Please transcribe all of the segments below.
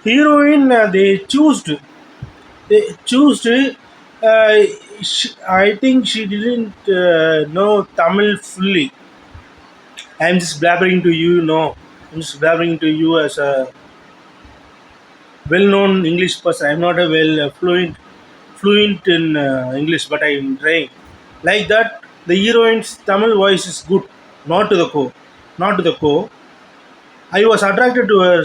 Heroine, they choose. I think she didn't know Tamil fully. I'm just blabbering to you. No, I'm just blabbering to you as a well-known English person. I'm not a fluent in English, but I'm trying. Like that, the heroine's Tamil voice is good, not to the core, not to the core. I was attracted to her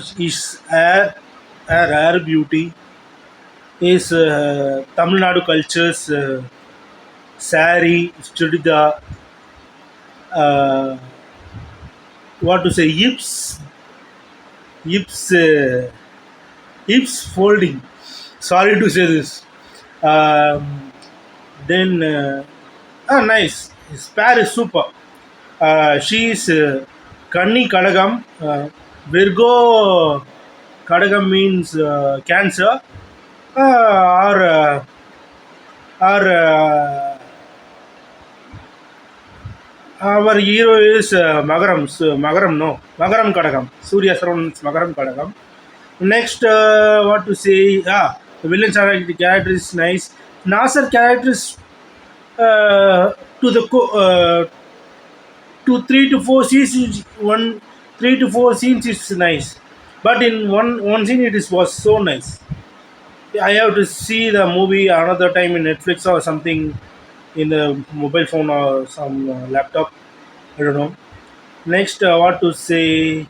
her rare beauty, his Tamil Nadu cultures, sari, chudida, uh, what to say, hips, hips folding. Sorry to say this. Um, then, nice. His pair is super. She is Kanni Kadagam. Virgo Kadagam means Cancer. Our hero is Magaram. Magaram, no. Magaram Kadagam. Surya Saran is Magaram Kadagam. Next, what to say? The villain character is nice. Nasser character is to the to 3 to 4 scenes. 3 to 4 scenes is nice, but in one scene it is was so nice. I have to see the movie another time in Netflix or something in the mobile phone or some laptop. I don't know. Next, what to say?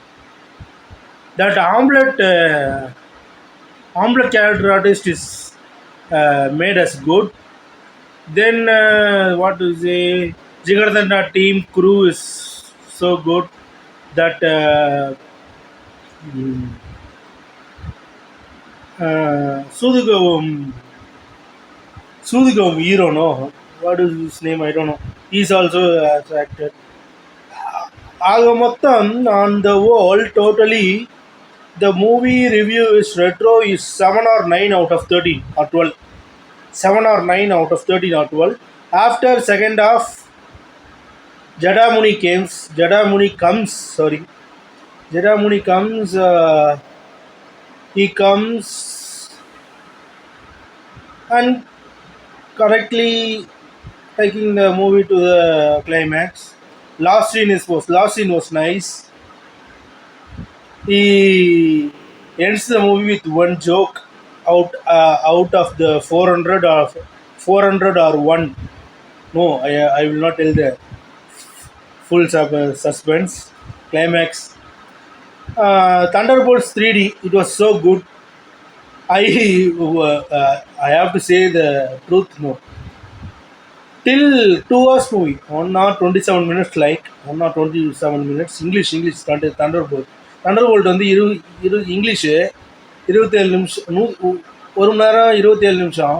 That omelette character artist is made us good. Then what to say? Jigardanda team crew is so good that mm, Sudugavam hero, no, what is his name? I don't know. He's also acted. ஆக மொத்தம் on the whole, totally, the movie review is retro is 7 or 9 out of 13 or 12. 7 or 9 out of 13 or 12. After second half, Jadamuni comes. Sorry, Jadamuni comes. He comes and correctly taking the movie to the climax. Last scene was nice. He ends the movie with one joke out of the 400 or one. No, I will not tell the full suspense climax. Thunderbolts 3D. It was so good. I have to say the truth. No, till 2 hours movie, 1 hour 27 minutes, like 1 hour 27 minutes. English Thunderbolt. Thunderbolt வந்து English 27 நிமிஷம், ஒரு மணி நேரம் 27 நிமிஷம்.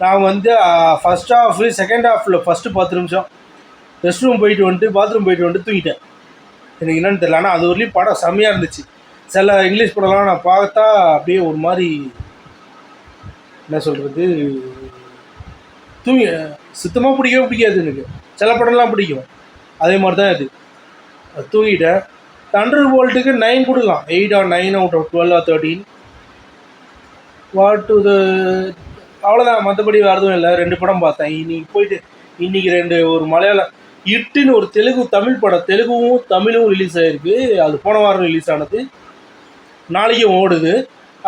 நான் வந்து first half second ஹாஃபில் first 10 நிமிஷம் rest room போயிட்டு வந்துட்டு பாத்ரூம் போயிட்டு வந்துட்டு தூங்கிட்டேன். எனக்கு என்னென்னு தெரியல, ஆனால் அது வரலையும் படம் செம்மையாக இருந்துச்சு. சில இங்கிலீஷ் படம்லாம் நான் பார்த்தா அப்படியே ஒரு மாதிரி என்ன சொல்கிறது, சுத்தமாக பிடிக்காது எனக்கு. சில படம்லாம் பிடிக்கும், அதே மாதிரி தான் இது. தூங்கிட்டேன். Thunderboltக்கு 9 கொடுக்கலாம், 8 or 9 out of 12 or 13. What to the அவ்வளோதான். மற்றபடி வேறு எதுவும் இல்லை. 2 படம் பார்த்தேன் இன்றைக்கி 2 ஒரு மலையாளம் இட்டுன்னு ஒரு தமிழ் படம், தெலுங்கும் தமிழும் ரிலீஸ் ஆகிருக்கு. அது போன வாரம் ரிலீஸ் ஆனது, நாளைக்கும் ஓடுது.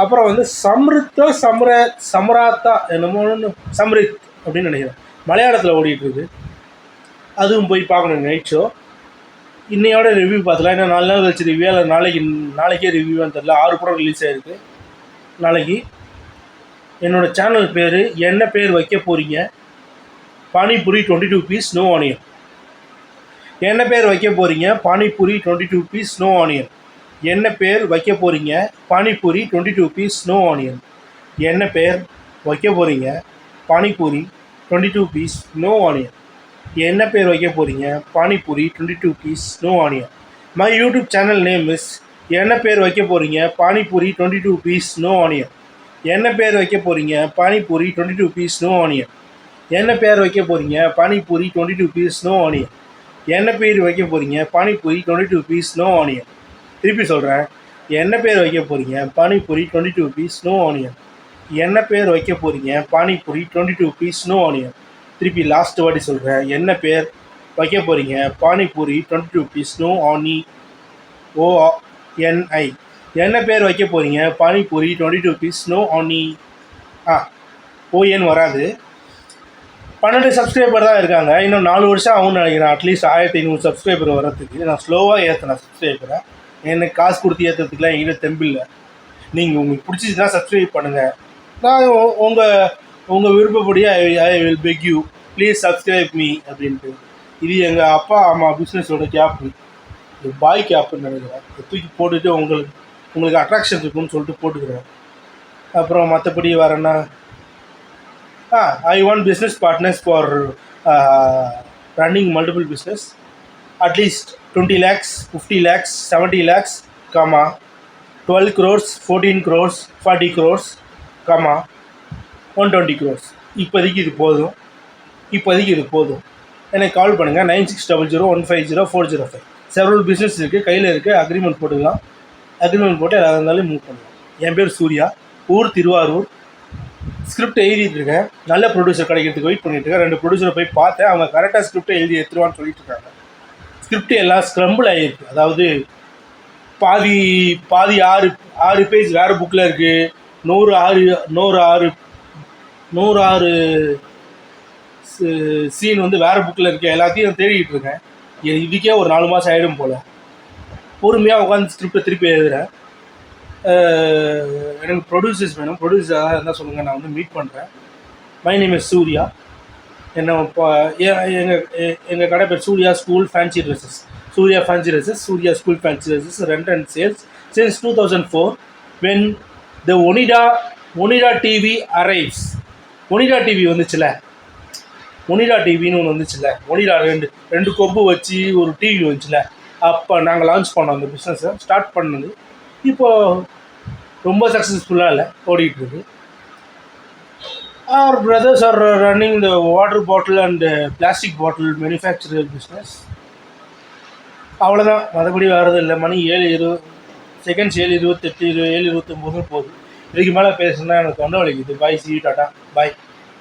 அப்புறம் வந்து சம்ராத்தா என்னமோன்னு சம்ரித் அப்படின்னு நினைக்கிறேன், மலையாளத்தில் ஓடிட்டுருக்கு. அதுவும் போய் பார்க்கணும், நைட் ஷோ. இன்னையோட ரிவ்யூ பார்த்துலாம். ஏன்னா 4 நாள் கழிச்சு ரிவ்யூ, இல்லை நாளைக்கே ரிவ்யூவான்னு தெரில. 6 படம் ரிலீஸ் ஆகிருக்கு நாளைக்கு. என்னோடய சேனல் பேர் என்ன பேர் வைக்க போகிறீங்க? Panipuri 22 piece no onion. என்ன பேர் வைக்க போகிறீங்க? Panipuri 22 piece no onion. என்ன பேர் வைக்க போகிறீங்க? Panipuri 22 piece no onion. என்ன பேர் வைக்க போகிறீங்க? Panipuri 22 piece no onion. என்ன பேர் வைக்க போகிறீங்க? Panipuri 22 piece no onion. My YouTube channel name is என்ன பேர் வைக்க போகிறீங்க? Panipuri 22 piece no onion. என்ன பேர் வைக்க போகிறீங்க? Panipuri 22 piece no onion. என்ன பேர் வைக்க போகிறீங்க? Panipuri 22 piece no onion. என்ன பேர் வைக்க போகிறீங்க? Panipuri 22 piece no onion. திருப்பி சொல்கிறேன். என்ன பேர் வைக்க போகிறீங்க? Panipuri 22 piece no onion. என்ன பேர் வைக்க போகிறீங்க? Panipuri 22 piece no onion. திருப்பி லாஸ்ட் வாட்டி சொல்கிறேன், என்ன பேர் வைக்க போகிறீங்க? Panipuri 22 piece no onion ONI. என்ன பேர் வைக்க போகிறீங்க? Panipuri 22 piece no onion. ON வராது. 12 சப்ஸ்கிரைபர் தான் இருக்காங்க. இன்னும் 4 வருஷம் ஆகும்னு நினைக்கிறேன். அட்லீஸ்ட் 1500 சப்ஸ்கிரைபர் வரத்துக்கு. நான் ஸ்லோவாக ஏற்றினேன் சப்ஸ்கிரைபரை. எனக்கு காசு கொடுத்து ஏற்றுறதுக்குலாம் எங்கிட்ட தெம்பில்லை. நீங்கள் உங்களுக்கு பிடிச்சிச்சுன்னா சப்ஸ்கிரைப் பண்ணுங்கள். நான் உங்கள் விருப்பப்படி I will peg you please subscribe me அப்படின்ட்டு. இது எங்கள் அப்பா அம்மா பிஸ்னஸோட கேப்பு, இது பாய் கேப்புன்னு நினைக்கிறேன். தூக்கி போட்டுட்டு உங்களுக்கு அட்ராக்ஷன் இருக்குன்னு சொல்லிட்டு போட்டுக்கிறேன். அப்புறம் மற்றபடி வரேன்னா I want business partners for running multiple business. At least 20 lakhs, 50 lakhs, 70 lakhs, 12 crores, 14 crores, 40 crores, 120 crores. இப்போதைக்கு இது போதும். எனக்கு கால் பண்ணுங்கள் 9600150405. செவரல் பிஸ்னஸ் இருக்குது, கையில் இருக்குது. அக்ரிமெண்ட் போட்டுக்கலாம். அக்ரிமெண்ட் போட்டு எதாவது இருந்தாலும் மூவ் பண்ணலாம். என் பேர் சூர்யா, ஊர் திருவாரூர். ஸ்கிரிப்ட் எழுதிட்டுருக்கேன். நல்ல ப்ரொடியூசர் கிடைக்கிறதுக்கு வெயிட் பண்ணிட்டுருக்கேன். 2 ப்ரொடியூசரை போய் பார்த்தேன். அவங்க கரெக்டாக ஸ்கிரிப்டை எழுதி எடுத்துருவான்னு சொல்லிட்டு இருக்காங்க. ஸ்கிரிப்ட் எல்லாம் ஸ்க்ரம்பிள் ஆகிருக்கு. அதாவது பாதி 6 பேஜ் வேறு புக்கில் இருக்குது. 106 சீன் வந்து வேறு புக்கில் இருக்குது. எல்லாத்தையும் தேடிக்கிட்டு இருக்கேன். இதுக்கே ஒரு 4 மாதம் ஆகிடும் போல். பொறுமையாக உட்காந்து ஸ்கிரிப்டை திருப்பி எழுதுகிறேன். எனக்கு ப்ரொடியூசர்ஸ் வேணும். ப்ரொடியூசராக இருந்தால் சொல்லுங்கள், நான் வந்து மீட் பண்ணுறேன். My name is Surya. எங்கள் கடை பேர் Surya school fancy dresses. Surya fancy dresses, Surya school fancy dresses, rent and sales since 2004 when the Onida TV arrives. Onida TV வந்துச்சுல, ஒனிடா டிவின்னு ஒன்று வந்துச்சுல, ஒனிடா ரெண்டு கொம்பு வச்சு ஒரு டிவி வந்துச்சுல, அப்போ நாங்கள் லான்ச் பண்ணோம் அந்த பிஸ்னஸை. ஸ்டார்ட் பண்ணது இப்போது ரொம்ப சக்ஸஸ்ஃபுல்லாக இல்லை, ஓடிட்டுருக்கு. Our brothers are running the water bottle and plastic bottle manufacturer business. அவ்வளோதான், மற்றபடி வர்றது இல்லை. மணி 7:20, செகண்ட்ஸ் 7:28, 7:29 போகுது. இதுக்கு மேலே பேசுனா எனக்கு தொண்டை வலிக்குது. பாய், சி டாட்டா பாய்.